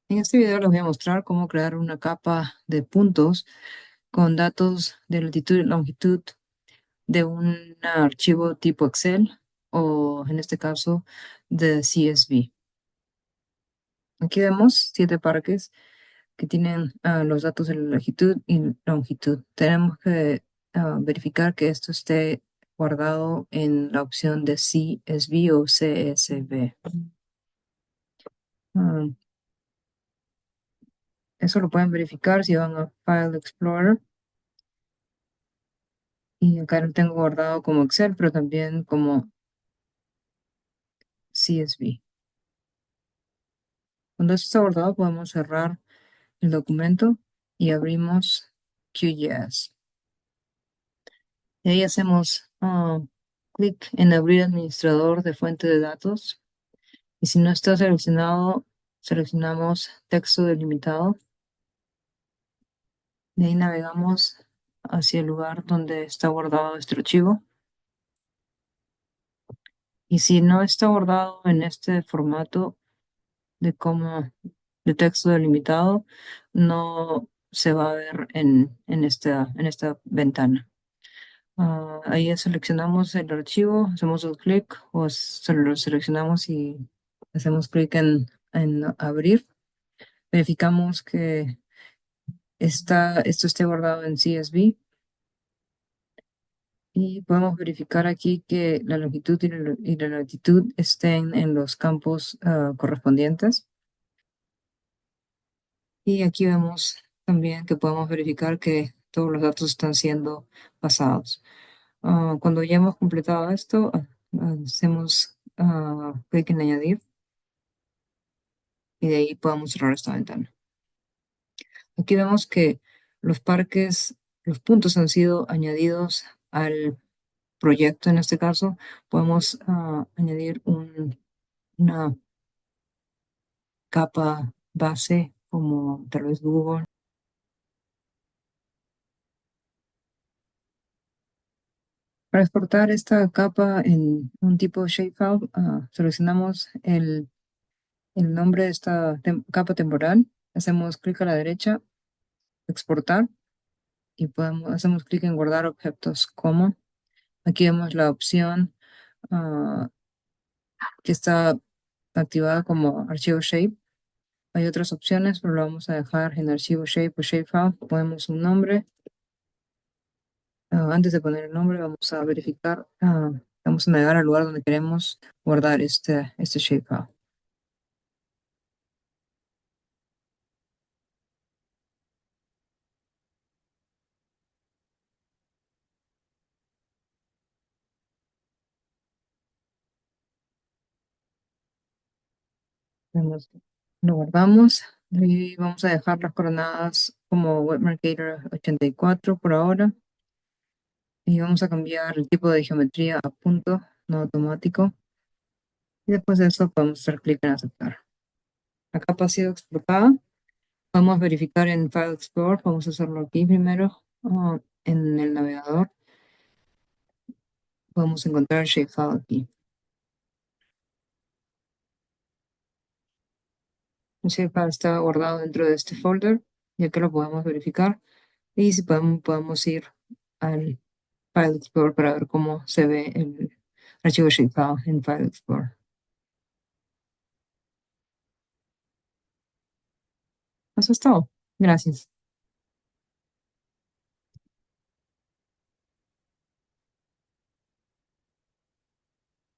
En este video les voy a mostrar cómo crear una capa de puntos con datos de latitud y longitud de un archivo tipo Excel o en este caso de CSV. Aquí vemos 7 parques que tienen los datos de la latitud y longitud. Tenemos que verificar que esto esté guardado en la opción de CSV o CSV. Ah, Eso lo pueden verificar si van a File Explorer. Y acá lo tengo guardado como Excel, pero también como CSV. Cuando esto está guardado, podemos cerrar el documento y abrimos QGIS. Y ahí hacemos clic en abrir administrador de fuente de datos. Y si no está seleccionado, seleccionamos texto delimitado. De ahí navegamos hacia el lugar donde está guardado este archivo. Y si no está guardado en este formato, de cómo de texto delimitado no se va a ver en esta ventana. Ahí seleccionamos el archivo, hacemos un clic o lo seleccionamos y hacemos clic en abrir. Verificamos que esto esté guardado en CSV y podemos verificar aquí que la longitud y la latitud estén en los campos correspondientes. Y aquí vemos también que podemos verificar que todos los datos están siendo pasados. Cuando ya hemos completado esto, hacemos clic en añadir y de ahí podemos cerrar esta ventana. Aquí vemos que los parques, los puntos han sido añadidos al proyecto. En este caso, podemos añadir una capa base como tal vez Google. Para exportar esta capa en un tipo shapefile, seleccionamos el nombre de esta capa temporal, hacemos clic a la derecha, exportar, y hacemos clic en guardar objetos como. Aquí vemos la opción ah, que está activada como archivo shape. Hay otras opciones, pero lo vamos a dejar en archivo shape o shapefile. Ponemos un nombre. Antes de poner el nombre, vamos a verificar, vamos a navegar al lugar donde queremos guardar este shapefile. Lo guardamos y vamos a dejar las coordenadas como WebMarketer 84 por ahora y vamos a cambiar el tipo de geometría a punto, no automático, y después de eso podemos hacer clic en aceptar. La capa ha sido exportada. Vamos a verificar en File Explorer, vamos a hacerlo aquí primero. En el navegador podemos encontrar el shapefile aquí. El shapefile está guardado dentro de este folder, ya que lo podemos verificar. Y si podemos ir al File Explorer para ver cómo se ve el archivo shapefile en File Explorer. Eso es todo. Gracias.